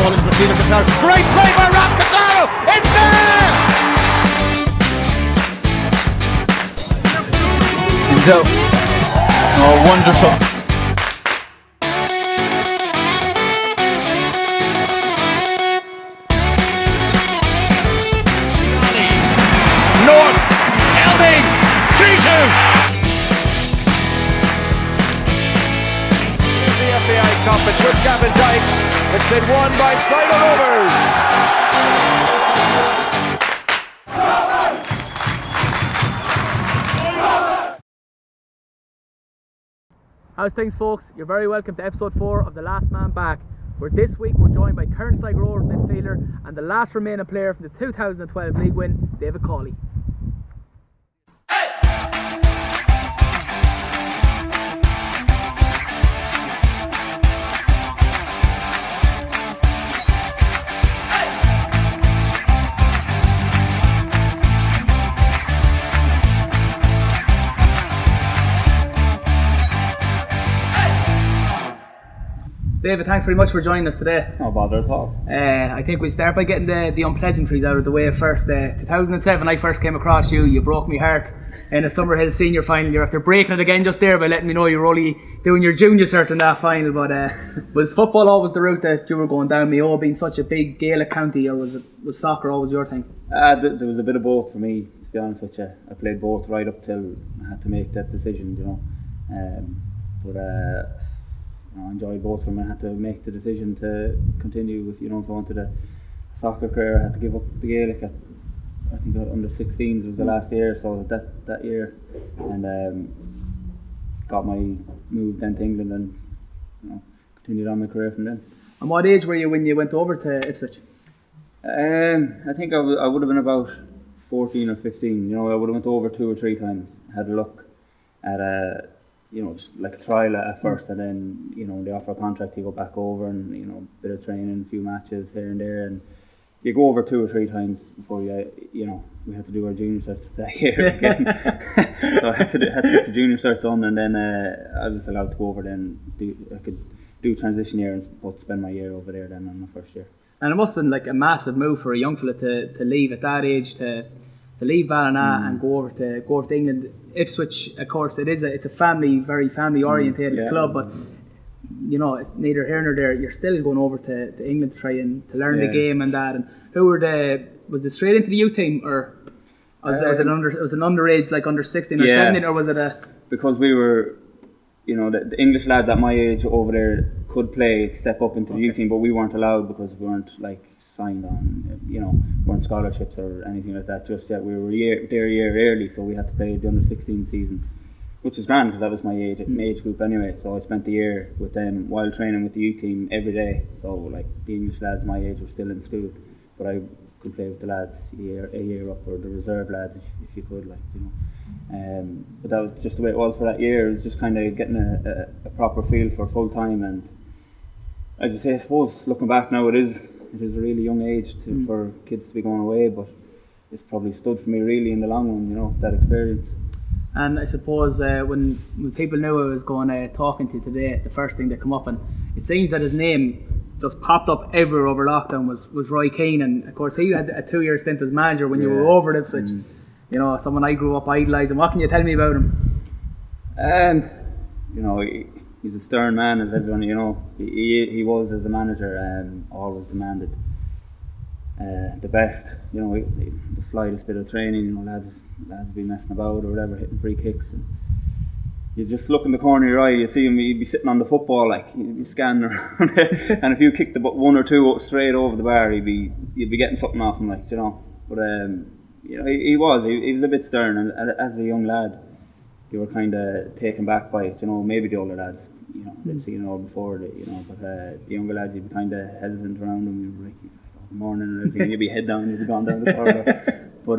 ball into the field of Qatar. Great play by Ram Qatar. It's there. So, oh, wonderful. North, Elding, 3-2. The FAI Cup, it's with Gavin Dykes. It's been won by Sligo Rovers. How's things, folks? You're very welcome to episode 4 of The Last Man Back, where this week we're joined by current Sligo Rovers midfielder and the last remaining player from the 2012 league win, David Cawley. David, thanks very much for joining us today. No bother at all. I think we'll start by getting the unpleasantries out of the way first. 2007, I first came across you. You broke my heart in a Summerhill senior final. You're after breaking it again just there by letting me know you were only doing your junior cert in that final. But was football always the route that you were going down? Mayo being such a big Gaelic county, or was soccer always your thing? There was a bit of both for me, to be honest with you. I played both right up till I had to make that decision, you know. I enjoyed both of them. I had to make the decision to continue with, if I wanted a soccer career, I had to give up the Gaelic. I think under 16s was the last year, so that year, and got my move then to England, and continued on my career from then. And what age were you when you went over to Ipswich? I think I would have been about 14 or 15. I would have went over 2 or 3 times. Had a look at just like a trial at first, and then they offer a contract, you go back over, and a bit of training, a few matches here and there, and you go over 2 or 3 times before we had to do our junior cert that year again. So I had to get the junior cert done, and then I was allowed to go over. Then I could do transition year and both spend my year over there then on my first year. And it must have been like a massive move for a young fella to leave at that age, to leave Ballina and go over to England. Ipswich, of course, it's a very family orientated club, but it's neither here nor there. You're still going over to England to try and to learn the game and that. And who was it straight into the youth team, or was it an underage, like under 16 or 17, or was it because we were, the English lads at my age over there could step up into the youth team, but we weren't allowed because we weren't signed on, weren't scholarships or anything like that just yet. We were a year early, so we had to play the under 16 season, which is grand because that was my age group anyway. So I spent the year with them while training with the youth team every day. So the English lads my age were still in school, but I could play with the lads a year up, or the reserve lads if you could, but that was just the way it was for that year. It was just kind of getting a proper feel for full time, and as you say, I suppose looking back now, it is a really young age for kids to be going away, but it's probably stood for me really in the long run, that experience. And I suppose when people knew I was going talking to you today, the first thing that come up, and it seems that his name just popped up everywhere over lockdown, was Roy Keane. And of course he had a 2-year stint as manager when you were over at Ipswich. Someone I grew up idolising. What can you tell me about him? He's a stern man, as everyone, he was as a manager, always demanded the best, the slightest bit of training, lads be messing about or whatever, hitting free kicks, and you just look in the corner of your eye, you see him, he'd be sitting on the football, he'd be scanning around, and if you kicked the 1 or 2 straight over the bar, you'd be getting something off him, but he was a bit stern, and as a young lad, you were kind of taken back by it, maybe the older lads, they'd seen it all before, but the younger lads, you'd be kind of hesitant around them, you'd be like, good morning and everything, and you'd be head down, you'd be gone down the corridor. But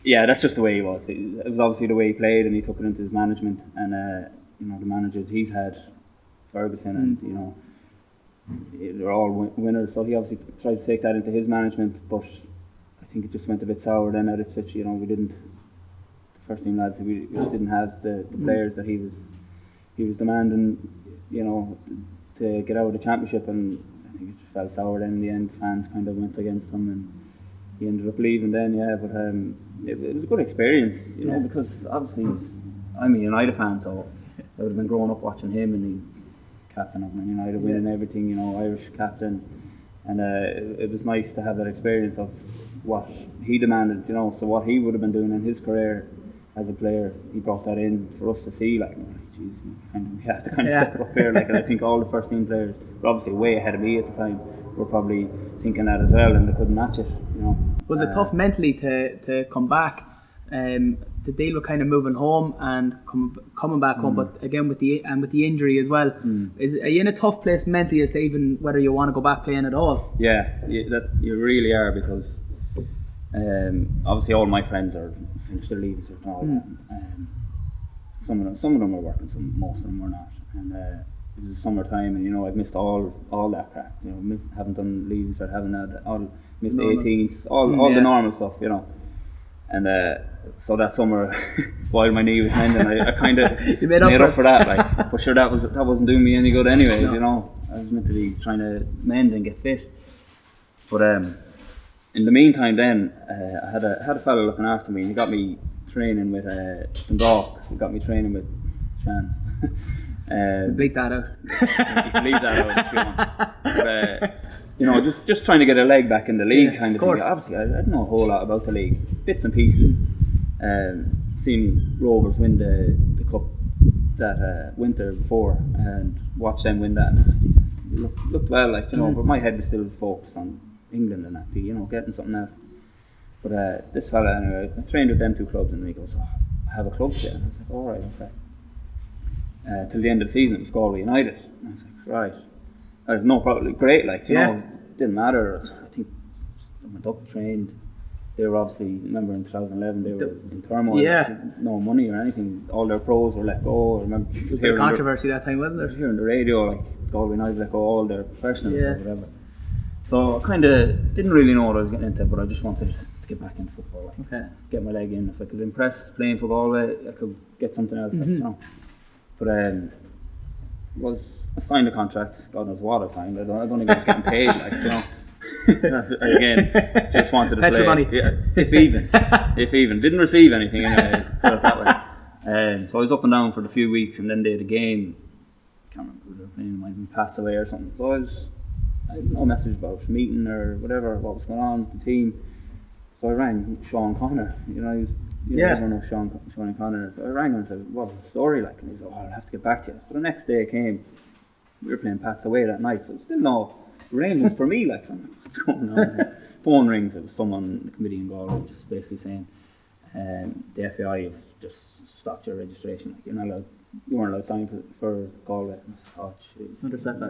that's just the way he was. It was obviously the way he played, and he took it into his management, and the managers he's had, Ferguson, and they're all winners, so he obviously tried to take that into his management, but I think it just went a bit sour then at Ipswich. We didn't, the first team lads, we just didn't have the players that he was demanding, to get out of the championship, and I think think it just fell sour then in the end. Fans kind of went against him and he ended up leaving then, but it was a good experience, you know, because obviously I'm a United fan, so I would have been growing up watching him, and he captain of Man United, winning everything, you know, Irish captain, and it was nice to have that experience of what he demanded, you know, so what he would have been doing in his career as a player, he brought that in for us to see, like, geez, we have to kind of step it up here, like, and I think all the first team players were obviously way ahead of me at the time, were probably thinking that as well, and they couldn't match it, you know. Was it tough mentally to come back, to deal with kind of moving home and coming back home, but again with the injury as well? Are you in a tough place mentally as to even whether you want to go back playing at all? Yeah, that you really are, because obviously all my friends are finished their leaving cert and all that. Some of them are working, most of them were not, and it was summertime, and you know I've missed all that crap. You know, haven't done leaving cert, haven't had missed 18s, all the normal stuff, you know. And so that summer, while my knee was mending, I kind of made up for that. Like, but sure, that wasn't doing me any good anyway. You know, I was meant to be trying to mend and get fit. But in the meantime, then I had a fella looking after me, and he got me training with Dundalk. He got me training with Chance. Bleep that out. You can leave that out if you want. But, you know, just trying to get a leg back in the league, kind of thing. Obviously, I didn't know a whole lot about the league, bits and pieces. Seen Rovers win the cup that winter before, and watched them win that. It looked well, like, you know, but my head was still focused on England and that, you know, getting something else. But this fella, anyway, I trained with them two clubs, and he goes, "Oh, I have a club there." And I was like, "All right, okay." Till the end of the season, it was Galway United. And I was like, "Right." I had no problem, great, like, you know, didn't matter. I think I went up, trained. They were obviously, remember in 2011, they were in turmoil, no money or anything. All their pros were let go. I remember hearing controversy that time, wasn't there? Hearing the radio, like, Galway United let go all their professionals or whatever. So I kind of didn't really know what I was getting into, but I just wanted to get back into football, like, get my leg in. If I could impress playing for Galway, I could get something else, like, you know. But I signed a contract. God knows what I signed. I don't think I was getting paid, like, you know. Again, just wanted to play. Money. Yeah, if even. Didn't receive anything anyway, put it that way. So I was up and down for the few weeks, and then they had a game. Can't remember who they were playing. Might have been Pats away or something. So I had no message about meeting or whatever, what was going on with the team. So I rang Sean Connor. You know, everyone knows Sean Connor. So I rang him and said, "What's the story like?" And he said, "Oh, I'll have to get back to you." So the next day came. We were playing Pats away that night, so still no arrangements for me, like, something. What's going on? Phone rings. It was someone in the committee in Galway just basically saying, the FAI have just stopped your registration. Like, you weren't allowed to sign for Galway. And I said, "Oh, jeez,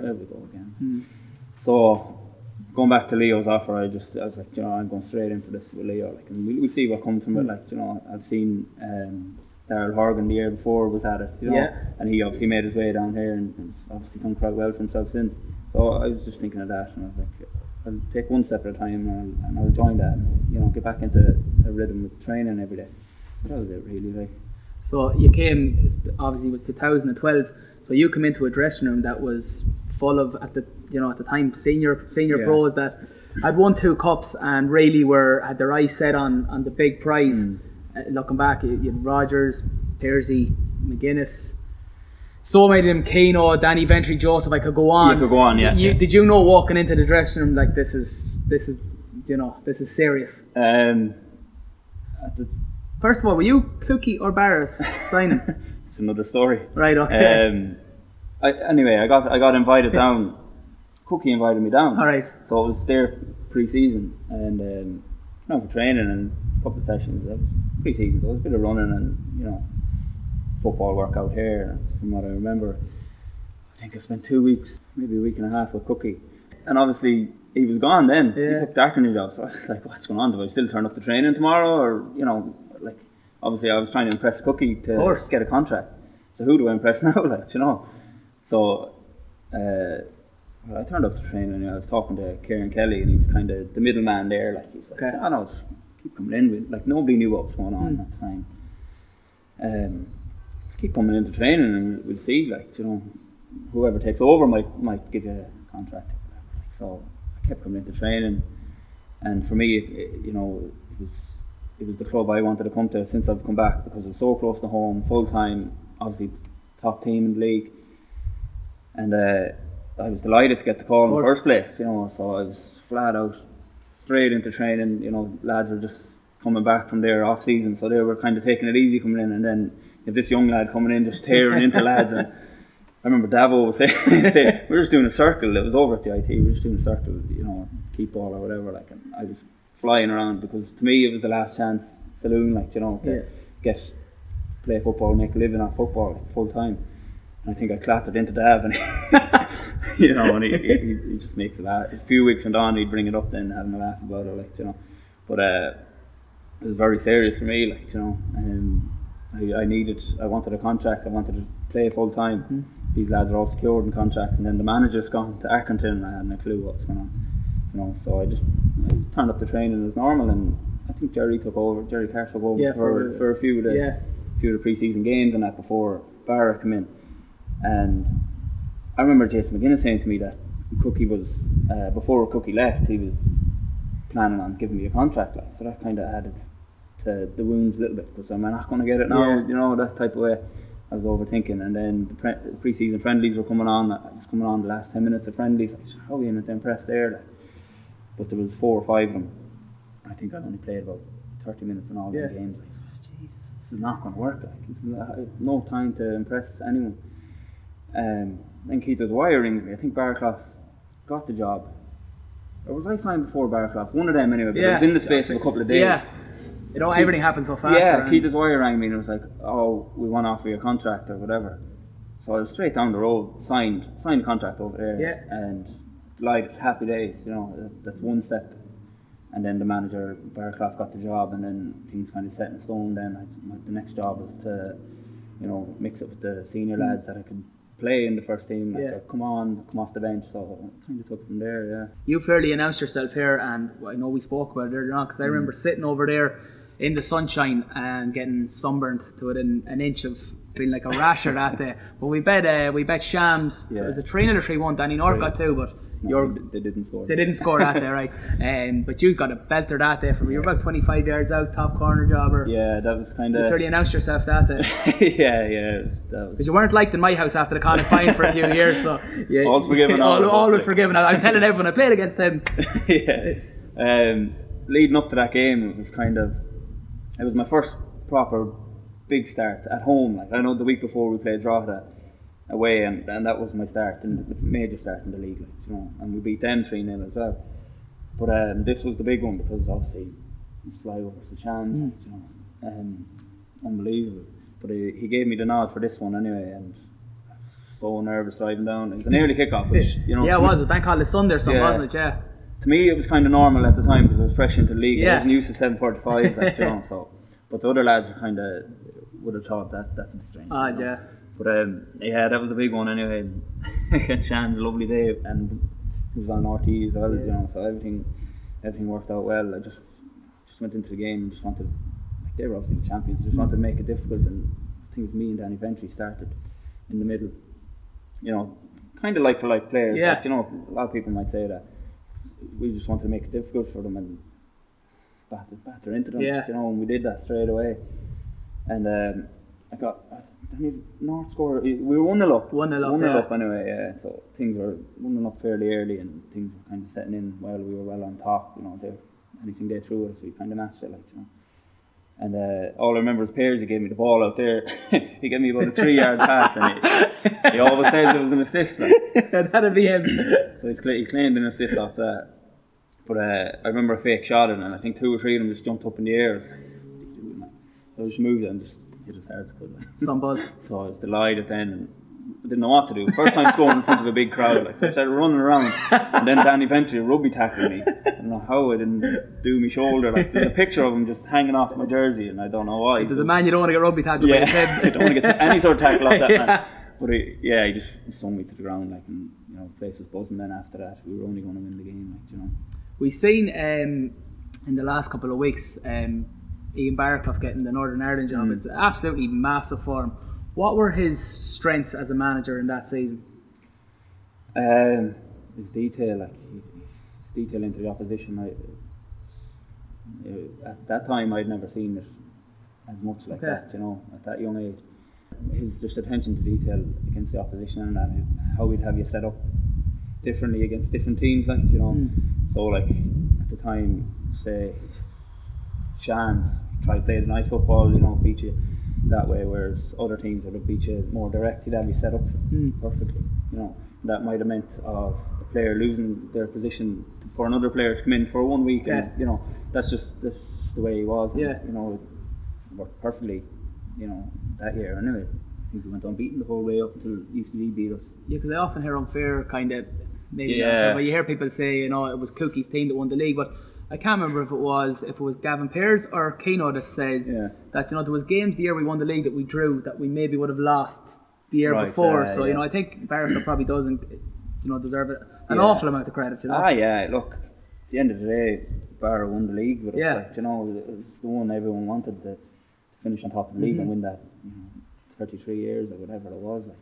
there we go again." So going back to Leo's offer, I was like, you know, I'm going straight in for this with Leo, like, and we'll see what comes from it. Like, you know, I've seen Darryl Horgan the year before was at it, you know, and he obviously made his way down here and obviously done quite well for himself since. So I was just thinking of that, and I was like, I'll take one step at a time, and I'll join that, you know, get back into a rhythm of training every day. So that was it, really, like. So you came, obviously it was 2012, so you came into a dressing room that was full of, at the time, senior pros that had won 2 cups and really had their eyes set on the big prize. Looking back, you had Rogers, Pearsey, McGuinness, so many of them, Kano, Danny Ventry, Joseph. I could go on. You could go on, yeah. Did you know walking into the dressing room, like, this is serious? First of all, were you Cookie or Barris signing? It's another story. Right, okay. Anyway, I got invited down. Cookie invited me down. All right. So it was their pre-season, and for training and a couple of sessions. It was pre-season, so it was a bit of running and, you know, football work out here. From what I remember, I think I spent 2 weeks, maybe a week and a half with Cookie, and obviously he was gone then. He took Darken's job, so I was like, what's going on? Do I still turn up to training tomorrow? Or, you know, like, obviously I was trying to impress Cookie to get a contract, so who do I impress now, like, you know? So I turned up to training, and I was talking to Kieran Kelly, and he was kind of the middleman there, like, he was like, "I know, just keep coming in with," like, nobody knew what was going on at the time. Just keep coming into training, and we'll see, like, you know, whoever takes over might give you a contract. So I kept coming into training, and for me, it was the club I wanted to come to since I've come back, because it was so close to home, full time, obviously top team in the league, and I was delighted to get the call in the first place. So I was flat out straight into training. Lads were just coming back from their off season, so they were kind of taking it easy coming in, and then you have this young lad coming in just tearing into lads. And I remember Davo was saying we were just doing a circle. It was over at the IT. We were just doing a circle, keep ball or whatever. Like, and I was flying around, because to me it was the last chance saloon, to get play football, make a living off football full time. And I think I clattered into Dav, and and he just makes it laugh. A few weeks went on, he'd bring it up then, having a laugh about it, But it was very serious for me, I wanted a contract. I wanted to play full time. Mm-hmm. These lads are all secured in contracts, and then the manager's gone to Accrington, and I hadn't a clue what was going on. So I just turned up the training as normal, and I think Jerry Carr took over for a few of the pre-season games and that before Barra came in. And I remember Jason McGuinness saying to me that Cookie was before Cookie left, he was planning on giving me a contract, so that kind of added to the wounds a little bit, because am I not going to get it now? That type of way. I was overthinking, and then the pre-season friendlies were coming on. I was coming on the last 10 minutes of friendlies. I said, how are you not impressed there? But there was 4 or 5 of them. I think I only played about 30 minutes in all the games. I said, Jesus, this is not going to work. This is no time to impress anyone. Then Keith Dwyer rings me. I think Barraclough got the job. Or was I signed before Barraclough? One of them anyway, but it was in the space of a couple of days. Yeah. Everything happened so fast. Yeah, Keith Dwyer rang me and was like, oh, we want to offer you a contract or whatever. So I was straight down the road, signed the contract over there, and delighted, happy days, that's one step. And then the manager, Barraclough, got the job, and then things kind of set in stone. Then the next job was to, mix up with the senior lads that I could play in the first team, come off the bench. So I kind of took it from there. You fairly announced yourself here, and I know we spoke about it earlier on, because I remember sitting over there in the sunshine and getting sunburned to within an inch of feeling like a rasher that day. But we bet Shams. So it was a 3-0 or 3-1. Danny North got 2, but they didn't score. They didn't score that day, right? But you got a belter that day from you were about 25 yards out, top corner jobber. Yeah, that was kind of. You fairly announced yourself that day. yeah. Because you weren't liked in my house after the Connacht fine for a few years, so all's forgiven. All was forgiven. I was telling everyone I played against him. Leading up to that game, it was my first proper big start at home. I know the week before we played Drogheda away, and that was my start, and the major start in the league, and we beat them 3-0 as well. But this was the big one, because obviously Sligo versus Shams, unbelievable. But he gave me the nod for this one anyway, and I was so nervous driving down. It was an early kick-off, which it was. But thank God it's Sunday or something, wasn't it? Yeah. To me, it was kind of normal at the time, because I was fresh into the league. I wasn't used to 7:45, So, but the other lads would have thought that's a bit strange. Yeah. But that was the big one anyway. Against Shans, a lovely day, and it was on RT as well. So everything worked out well. I just went into the game and just wanted, they were obviously the champions. Just wanted to make it difficult, and I think it was me and Danny Ventry started in the middle. Kind of like for like players. Yeah. A lot of people might say that. We just wanted to make it difficult for them and batter into them. And we did that straight away. And North score. We were 1-0 up. 1-0 up anyway. So things were 1-0 up fairly early, and things were kind of setting in while we were well on top. Anything they threw us, we kind of matched it. And all I remember is Pears, he gave me the ball out there. He gave me about a 3-yard pass, and he always said it was an assist. That'd be him. So he claimed an assist off that. But I remember a fake shot, and I think 2 or 3 of them just jumped up in the air. So I just moved it and just hit as hard as I could. Some buzz. So I was delighted then, and I didn't know what to do. First time scoring in front of a big crowd, so I started running around, and then Danny Ventry rugby tackled me. I don't know how I didn't do my shoulder. There's a picture of him just hanging off my jersey, and I don't know why. There's a man you don't want to get rugby tackled by his head. I don't want to get any sort of tackle off that man. But he just sung me to the ground, and the place was buzzing. Then after that, we were only going to win the game, We've seen in the last couple of weeks Ian Barraclough getting the Northern Ireland job. It's absolutely massive for him. What were his strengths as a manager in that season? his detail, like his detail into the opposition. At that time, I'd never seen it as much like that. You know, at that young age, his just attention to detail against the opposition and that, how he'd have you set up differently against different teams, like, you know. So like at the time, say Shans try to play the nice football, you know, beat you that way, whereas other teams would have beat you more direct. He'd have you set up perfectly, you know. That might have meant of a player losing their position for another player to come in for 1 week, and you know, that's just the way he was. And, you know, it worked perfectly, you know, that year. Anyway, I think we went unbeaten the whole way up until UCD beat us. Yeah, because I often hear unfair kind of maybe. But you hear people say, you know, it was Cookie's team that won the league, but I can't remember if it was Gavin Pearce or Keno that says that, you know, there was games the year we won the league that we drew that we maybe would have lost the year before. So you know, I think Barrett probably doesn't, you know, deserve an awful amount of credit. You know? Look, at the end of the day, Barra won the league with us. Like, you know, it's the one everyone wanted to finish on top of the league and win that, you know, 33 years or whatever it was. Like,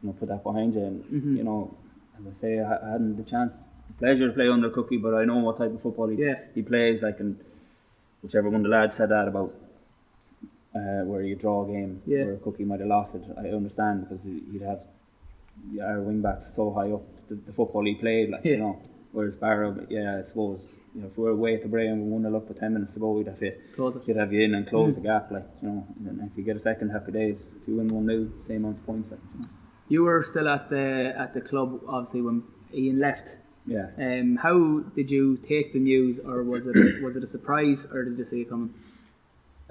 you know, put that behind you, and you know, as I say, I hadn't the pleasure to play under Cookie, but I know what type of football he plays. Like, and whichever one of the lads said that about where you draw a game where Cookie might have lost it, I understand, because you'd have our wing backs so high up, the football he played, like, you know. Whereas Barrow, I suppose, you know, if we were away at the Bray and we 1-0 up with 10 minutes to go, we'd have you in and close the gap, like, you know. And if you get a second, happy days. If you win 1-0, same amount of points, like, you know. You were still at the club, obviously, when Ian left. Yeah. How did you take the news, or was it a surprise, or did you see it coming?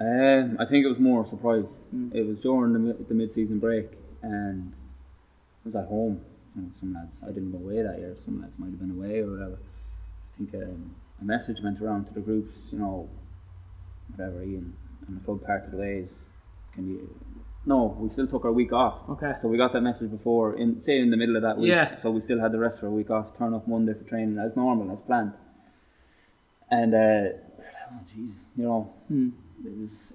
I think it was more a surprise. It was during the mid-season break, and I was at home. You know, some lads, I didn't go away that year. Some lads might have been away or whatever. I think a message went around to the groups. You know, whatever, Ian and the club parted ways. No, we still took our week off. Okay. So we got that message before, in the middle of that week. Yeah. So we still had the rest of our week off. Turn up Monday for training as normal, as planned. And you know, it was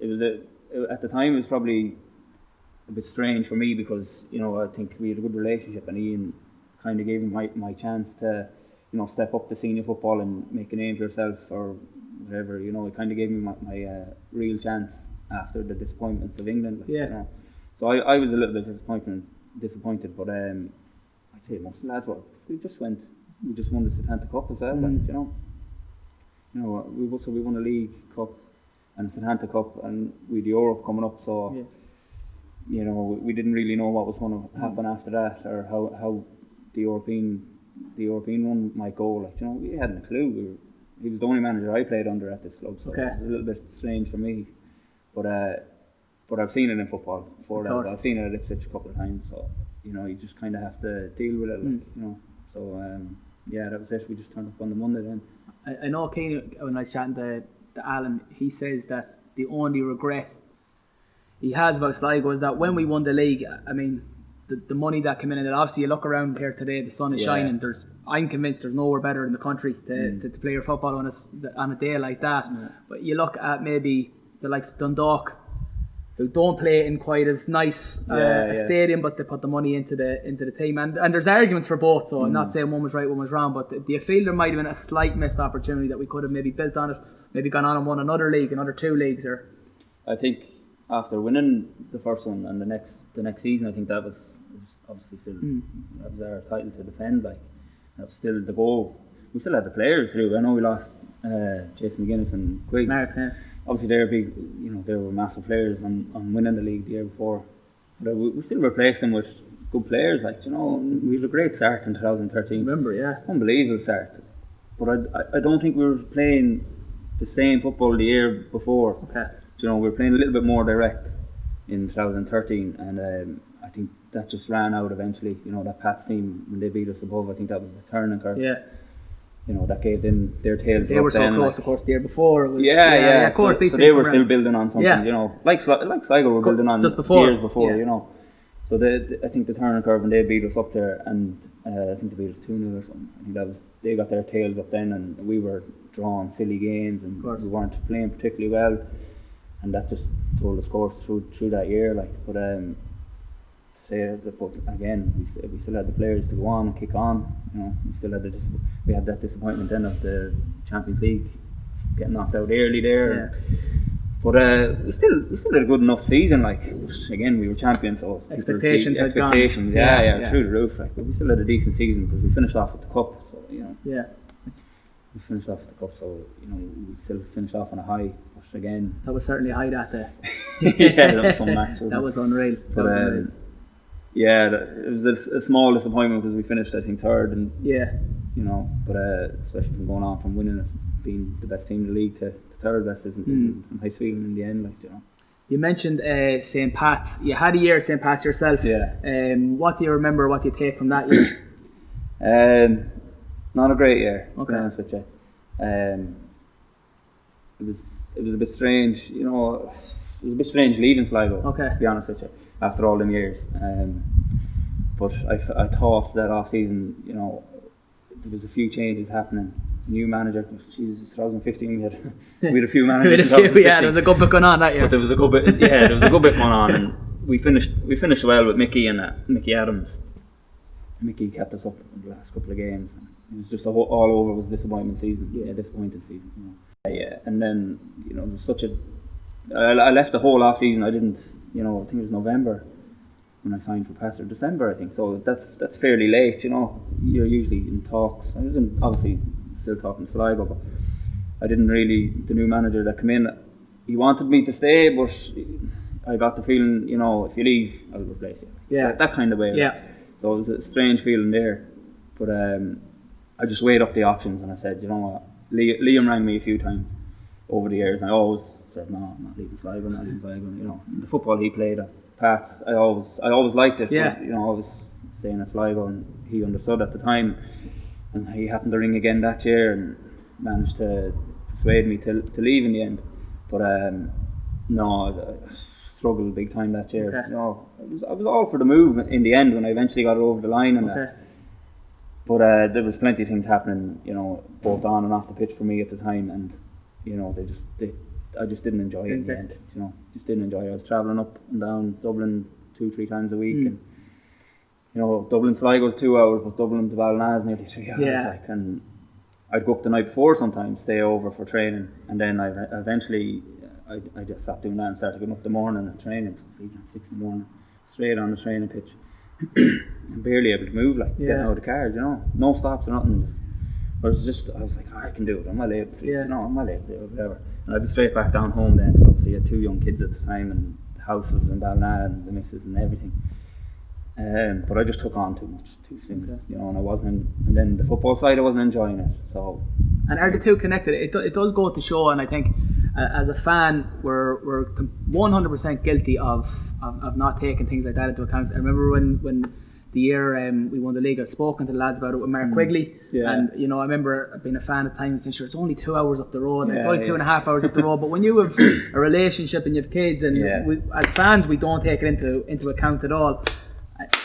at the time it was probably a bit strange for me, because, you know, I think we had a good relationship, and Ian kind of gave me my chance to, you know, step up to senior football and make a name for yourself or whatever. You know, it kind of gave me my real chance after the disappointments of England. Like, you know. So I was a little bit disappointed, but I'd say most of the lads were. We just won the Setanta Cup as well, like, you know. You know, we won a League Cup and a Setanta Cup, and we had the Europe coming up, so you know, we didn't really know what was going to happen after that, or how the European one might go. Like, you know, we hadn't a clue. He was the only manager I played under at this club, so it was a little bit strange for me. But I've seen it in football before that. I've seen it at Ipswich a couple of times, so, you know, you just kind of have to deal with it, like, you know. So that was it. We just turned up on the Monday then. I know Kane, when I was chatting to Alan, he says that the only regret he has about Sligo is that when we won the league, I mean, the money that came in, and obviously you look around here today, the sun is shining. I'm convinced there's nowhere better in the country to play your football on a day like that. But you look at maybe the likes of Dundalk, who don't play in quite as nice a stadium, but they put the money into the team, and there's arguments for both. So I'm not saying one was right, one was wrong, but do you feel there might have been a slight missed opportunity that we could have maybe built on it, maybe gone on and won another league, another two leagues? Or I think after winning the first one and the next season, I think that was obviously still that was our title to defend. Like, that was still the goal. We still had the players too. I know we lost Jason McGuinness and Quiggs. Mark, obviously they're big, you know, they were massive players on winning the league the year before. But we still replaced them with good players, like, you know. We had a great start in 2013. Remember, unbelievable start. But I don't think we were playing the same football the year before. Okay. You know, we were playing a little bit more direct in 2013, and I think that just ran out eventually. You know, that Pats team, when they beat us above, I think that was the turning curve. Yeah. You know, that gave them their tails. They were so close, of course, the year before. It was, of course. So they were still building on something, you know, like Sligo were building on just before, years before, you know. So I think the turning curve, when they beat us up there, and I think they beat us 2-0 or something. I think they got their tails up then, and we were drawing silly games, and we weren't playing particularly well, and that just told us course through that year. Like, but stay as a, but again, we still had the players to go on and kick on. You know, we had that disappointment then of the Champions League getting knocked out early there. Yeah. But we still had a good enough season. Like, again, we were champions, so Expectations had gone. Yeah, through the roof. Like, but we still had a decent season because we finished off with the cup. So you know, we finished off with the cup. So you know, we still finished off on a high. But again, that was certainly a high that day. Yeah, that was some match. That was unreal. But yeah, it was a small disappointment because we finished, I think, third, and yeah, you know, but especially from going on from winning it, being the best team in the league to third best isn't a nice feeling in the end, like, you know. You mentioned St. Pat's. You had a year at St. Pat's yourself. Yeah. What do you remember? What do you take from that year? Not a great year. Okay. To be honest with you. It was a bit strange, you know. It was a bit strange leaving Sligo. Okay. To be honest with you, after all them years. But I thought that off season, you know, there was a few changes happening. New manager, Jesus, 2015 we had a few managers. Yeah, there was a good bit going on that year. But there was a good bit. Yeah, there was a good bit going on, and we finished well with Mickey and Mickey Adams. Mickey kept us up in the last couple of games. It was just all over. It was a disappointing season. Yeah, disappointed season. You know. Yeah, and then you know, it was such a. I left the whole off season. I didn't. You know, I think it was November when I signed for Pastor. December, I think. So that's fairly late. You know, you're usually in talks. I was obviously still talking to Sligo, but I didn't really. The new manager that came in, he wanted me to stay, but I got the feeling, you know, if you leave, I'll replace you. Yeah, that kind of way. Yeah. So it was a strange feeling there, but I just weighed up the options and I said, you know what, Liam rang me a few times over the years, and I always said, no, I'm not leaving Sligo, You know, the football he played at Pats, I always liked it. Yeah. But, you know, I was staying at Sligo, and he understood at the time. And he happened to ring again that year and managed to persuade me to leave in the end. But no, I struggled big time that year. Okay. You know, I was all for the move in the end when I eventually got it over the line and that. But there was plenty of things happening, you know, both on and off the pitch for me at the time, and you know, I just didn't enjoy it in the end. You know, just didn't enjoy it. I was travelling up and down Dublin 2-3 times a week, and you know, Dublin Sligo is 2 hours, but Dublin to Ballina is nearly 3 hours. Yeah. Like, and I'd go up the night before sometimes, stay over for training, and then I eventually I just stopped doing that and started going up the morning and training. So I was leaving at 6 in the morning, straight on the training pitch, and barely able to move, like getting out of the car, you know, no stops or nothing. I was like, I can do it. I'm well able to, you know, I'm well able to do it, whatever. And I'd be straight back down home then, because obviously I had 2 young kids at the time, and the house was in Ballina and the missus and everything. But I just took on too much too soon, you know, and I wasn't. And then the football side, I wasn't enjoying it. So. And are the two connected? It does go to show, and I think as a fan, we're 100% guilty of not taking things like that into account. I remember when the year we won the league, I've spoken to the lads about it with Mark Quigley, and you know, I remember being a fan at times saying, sure, it's only 2 hours up the road, and it's only 2.5 hours up the road, but when you have a relationship and you have kids, and as fans we don't take it into account at all.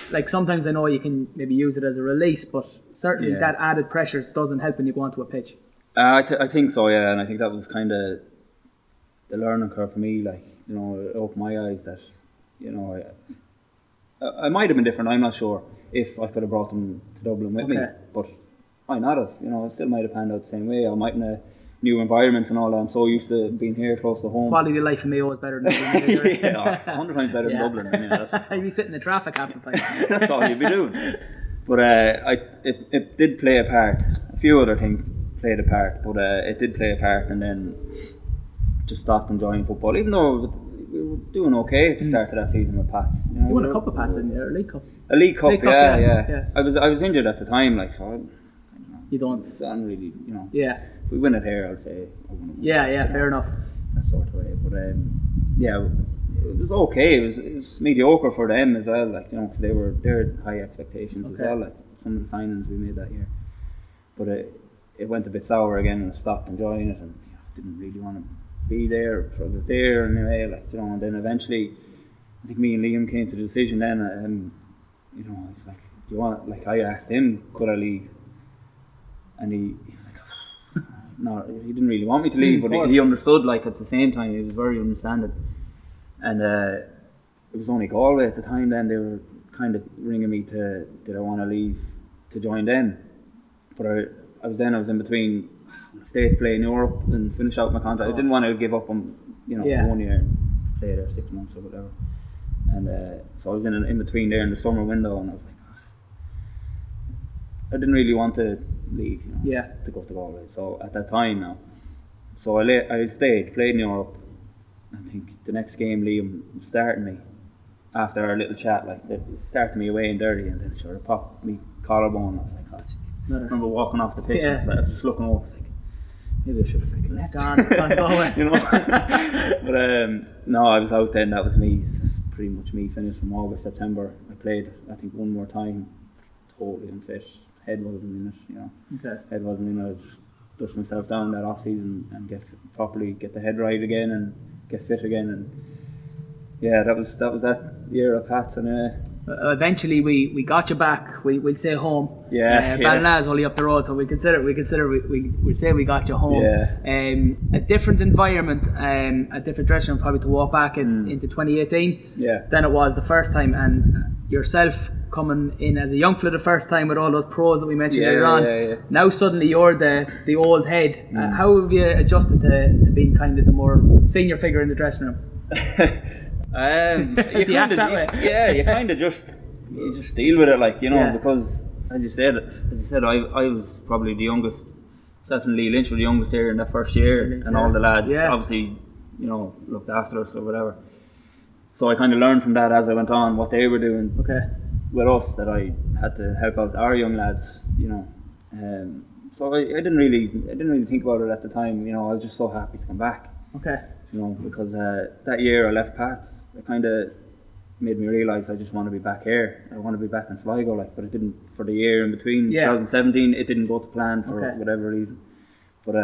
Like sometimes I know you can maybe use it as a release, but certainly that added pressure doesn't help when you go onto a pitch. I think so, yeah, and I think that was kind of the learning curve for me. Like, you know, it opened my eyes that, you know, I might have been different. I'm not sure if I could have brought them to Dublin with me, but why not have? You know, I still might have panned out the same way. I might in a new environment and all that. I'm so used to being here close to home. Quality of life in Mayo is better than Dublin. Yeah, it's 100 times better than Dublin. I mean, you'd be sitting in traffic half the time. That's all you'd be doing. But it did play a part. A few other things played a part, but it did play a part, and then just stopped enjoying football. Even though we were doing okay at the start of that season with Pats. You know, you won a couple of Pats, didn't you? Or a League Cup? A League Cup, yeah. I was injured at the time, like, so I don't know. You don't really, you know. Yeah. If we win it here, I'll say. Yeah, fair enough. That sort of way, but yeah, it was okay. It was mediocre for them as well, like, you know, because they had high expectations as well, like some of the signings we made that year. But it went a bit sour again, and I stopped enjoying it, and you know, didn't really want to be there. So I was there anyway, like, you know, and then eventually, I think me and Liam came to the decision then, you know, I was like, do you want? Like, I asked him, could I leave, and he was like, no, he didn't really want me to leave, but he understood. Like, at the same time, he was very understanding, and it was only Galway at the time. Then they were kind of ringing me did I want to leave to join them, but I was in between stay to play in Europe and finish out my contract. I didn't want to give up on 1 year, play there 6 months or whatever, and so I was in between there in the summer window, and I was like, I didn't really want to leave, to go to Galway. So at that time now, so I stayed, played in Europe. I think the next game Liam was starting me after our little chat, like they started me away in dirty, and then it sort of popped me collarbone. I was like, oh, geez. I remember walking off the pitch, and I was just looking over, I was like, maybe I should have freaking left. But no, I was out then. That was me, pretty much me. Finished from August, September. I played, I think, one more time. Totally unfit. Head wasn't in it, Head wasn't in it. I just dust myself down that off season and get the head right again and get fit again. And yeah, that was that year of Pats. And eventually we got you back. We'll say home. Ballina's only up the road, so we say we got you home. A different environment, a different dressing room probably to walk back into 2018 than it was the first time, and yourself coming in as a young fella the first time with all those pros that we mentioned earlier on. Now suddenly you're the old head. How have you adjusted to being kind of the more senior figure in the dressing room? You kind of just deal with it, like, because as you said, I was probably the youngest. Definitely Lynch were the youngest here in that first year, and all the lads obviously looked after us or whatever. So I kind of learned from that as I went on what they were doing with us, that I had to help out our young lads, so I didn't really think about it at the time. I was just so happy to come back. Because that year I left Pats, it kind of made me realise I just want to be back here. I want to be back in Sligo, but it didn't for the year in between. 2017, it didn't go to plan for whatever reason. But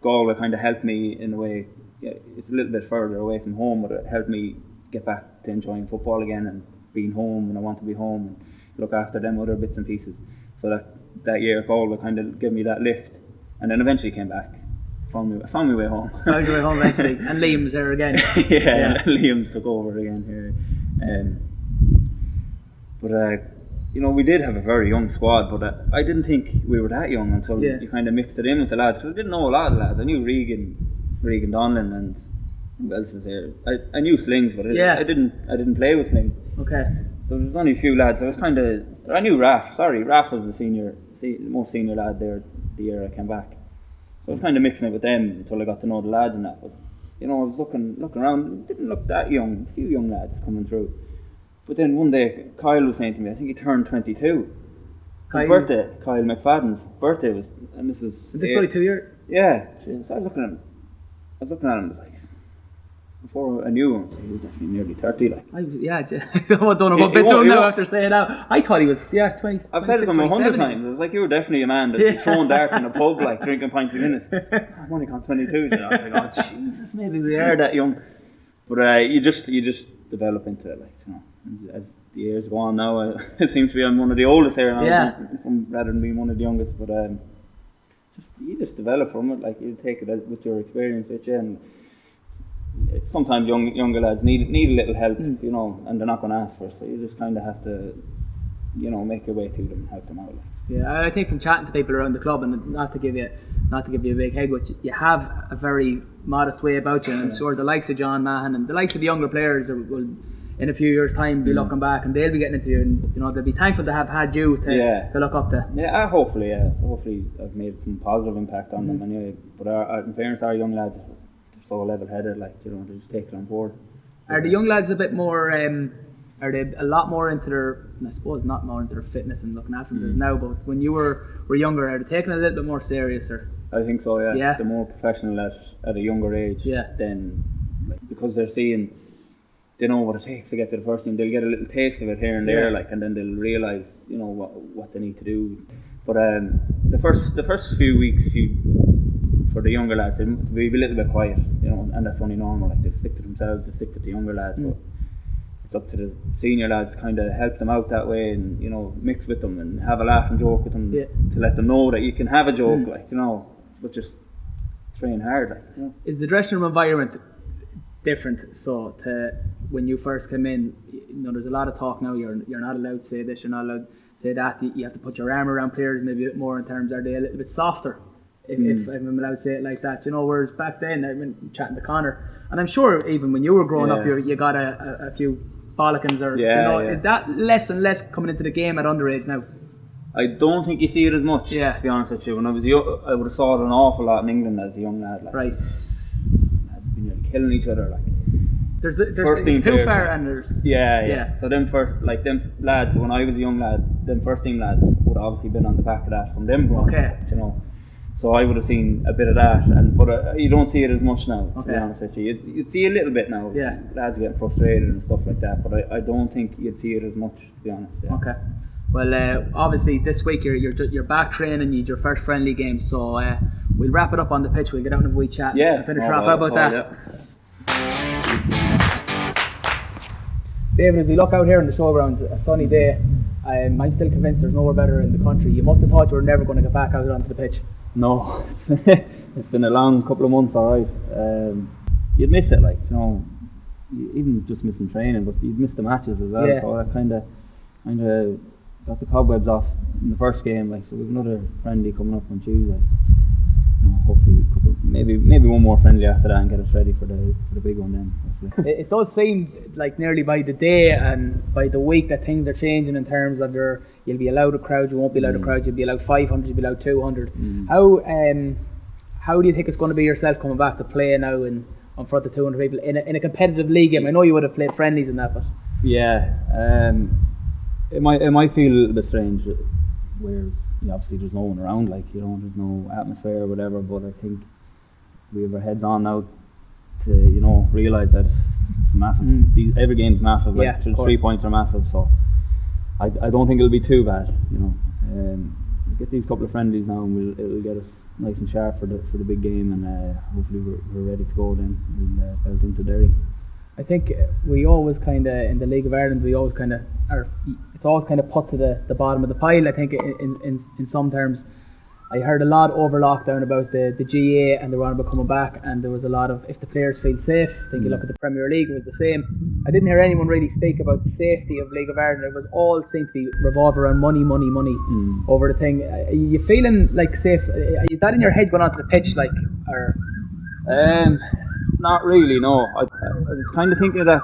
Galway kind of helped me in a way. It's a little bit further away from home, but it helped me get back to enjoying football again and being home when I want to be home and look after them other bits and pieces. So that year at Galway kind of gave me that lift, and then eventually came back. Found my way home. Found your way home eventually. And Liam's there again. Liam's took over again here. But we did have a very young squad, but I didn't think we were that young until you kind of mixed it in with the lads, because I didn't know a lot of lads. I knew Regan Donlan, and who else is here? I knew Slings, but I didn't play with Slings. So there was only a few lads. So I knew Raf. Raf was the most senior lad there the year I came back. So I was kind of mixing it with them until I got to know the lads and that. But I was looking around, it didn't look that young. A few young lads coming through. But then one day Kyle was saying to me, I think he turned 22. His birthday, Kyle McFadden's birthday was, and this was. This only 2 years. Yeah. So I was looking at him. I was like, before I knew him, so he was definitely nearly 30. I don't know what bit to him now after saying that. I thought he was 20. I've said it to him 100 times. I was like, you were definitely a man that was throwing darts in a pub, like drinking pints of Guinness. I'm only gone 22. I was like, oh Jesus, maybe we are that young. But you just develop into it, as the years go on now. It seems to be I'm one of the oldest here now, rather than being one of the youngest. But you just develop from it, like you take it with your experience with you. And sometimes younger lads need a little help, and they're not going to ask for it, so you just kind of have to, make your way to them and help them out. I think from chatting to people around the club, and not to give you a big head, but you have a very modest way about you, and I'm sure the likes of John Mahan and the likes of the younger players will, in a few years' time, be looking back, and they'll be getting into you, and they'll be thankful to have had you to look up to. Yeah, hopefully, So hopefully I've made some positive impact on them anyway. But in fairness, our young lads, so level-headed, they just take it on board. Are the young lads a bit more? Are they a lot more into their? I suppose not more into their fitness and looking after themselves now. But when you were younger, are they taking it a little bit more serious? Or I think so. Yeah. They're more professional at a younger age. Then, because they're seeing, they know what it takes to get to the first team. They'll get a little taste of it here and there, and then they'll realise, what they need to do. But the first few weeks, for the younger lads, they'll be a little bit quiet, and that's only normal. Like, they'll stick to themselves, they'll stick with the younger lads, but it's up to the senior lads to kind of help them out that way, and mix with them and have a laugh and joke with them, to let them know that you can have a joke, but just train hard. Like, Is the dressing room environment different? So to when you first came in, there's a lot of talk now. You're not allowed to say this. You're not allowed to say that. You have to put your arm around players maybe a bit more in terms. Are they a little bit softer? If I'm allowed to say it like that, whereas back then I've been chatting to Connor, and I'm sure even when you were growing up, you got a few bollockins, or is that less and less coming into the game at underage now? I don't think you see it as much. To be honest with you, when I was young, I would have saw it an awful lot in England as a young lad. Like, right. Lads been killing each other. Like, there's it's too far, and there's So them lads, when I was a young lad, them first team lads would have obviously been on the back of that from them growing up, So I would have seen a bit of that, but you don't see it as much now. To be honest with you, you'd see a little bit now. Lads getting frustrated and stuff like that, but I don't think you'd see it as much. To be honest. Okay. Well, obviously this week you're back training. You had your first friendly game, so we'll wrap it up on the pitch. We'll get out and have a wee chat. And finish off. How about that? David, as we look out here in the showgrounds, a sunny day, I'm still convinced there's nowhere better in the country. You must have thought you were never going to get back out onto the pitch. No, it's been a long couple of months, alright. You'd miss it, like, even just missing training, but you'd miss the matches as well. So I kind of got the cobwebs off in the first game, like. So we've another friendly coming up on Tuesday. Hopefully maybe one more friendly after that and get us ready for the big one then. It does seem like nearly by the day and by the week that things are changing in terms of you'll be allowed a crowd, you won't be allowed a crowd, you'll be allowed 500, you'll be allowed 200. How do you think it's going to be yourself coming back to play now in front of 200 people in a competitive league game? I know you would have played friendlies in that, but it might feel a little bit strange, whereas obviously there's no one around, like, there's no atmosphere or whatever, but I think we have our heads on now to realise that it's massive. Every game's massive, like 3 points are massive, so I don't think it'll be too bad. We'll get these couple of friendlies now and it'll get us nice and sharp for the big game, and hopefully we're ready to go then. We'll belt into Derry. I think we always kind of, in the League of Ireland, it's always kind of put to the bottom of the pile, I think, in some terms. I heard a lot over lockdown about the GA and they were on about coming back, and there was a lot of, if the players feel safe. I think you look at the Premier League, it was the same. I didn't hear anyone really speak about the safety of League of Ireland. It was all seemed to be revolve around money over the thing. Are you feeling like safe? Is that in your head going onto the pitch, like, or? Not really, no. I was kind of thinking of that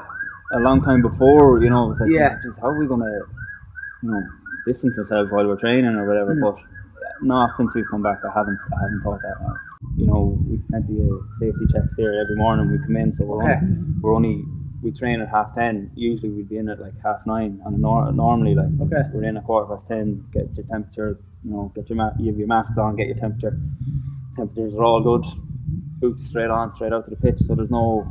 a long time before, it was like, how are we going to, distance ourselves while we're training or whatever, but not since we've come back. I haven't thought that now. We've plenty of safety checks there every morning we come in, so we train at 10:30. Usually we'd be in at like 9:30 on normally, like, we're in at 10:15, get your temperature, you have your masks on, get your temperature. Temperatures are all good. Boots straight out to the pitch, so there's no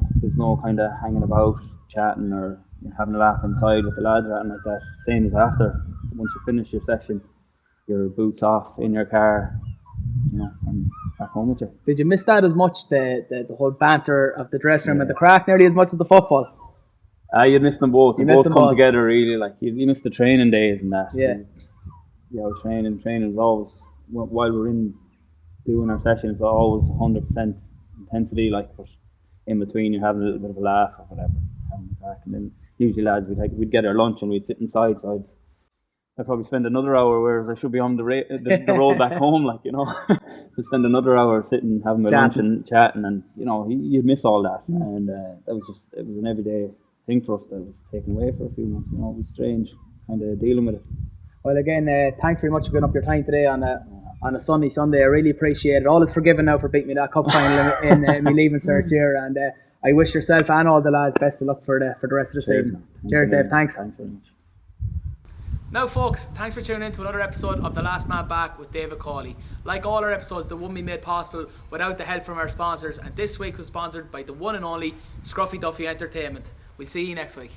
kind of hanging about, chatting or having a laugh inside with the lads or anything like that. Same as after, once you finish your session, your boots off in your car, and back home with you. Did you miss that as much, the whole banter of the dressing room and the crack, nearly as much as the football? You miss them both. They both come together really. Like you miss the training days and that. Training is always, while we're in doing our session, it's always 100% intensity, like, but in between you're having a little bit of a laugh or whatever, having a crack, and then usually lads we'd get our lunch and we'd sit inside, so I'd probably spend another hour, whereas I should be on the road back home, like, to spend another hour sitting having my lunch and chatting, and you'd miss all that, and it was an everyday thing for us that was taken away for a few months. It was strange kind of dealing with it. Well, again, thanks very much for giving up your time today on a sunny Sunday. I really appreciate it. All is forgiven now for beating me that cup final in my leaving cert year, and I wish yourself and all the lads best of luck for the rest of the season. Cheers, Dave. Thanks. Thanks very much. Now, folks, thanks for tuning in to another episode of The Last Man Back with David Cawley. Like all our episodes, they wouldn't be made possible without the help from our sponsors, and this week was sponsored by the one and only Scruffy Duffy Entertainment. We'll see you next week.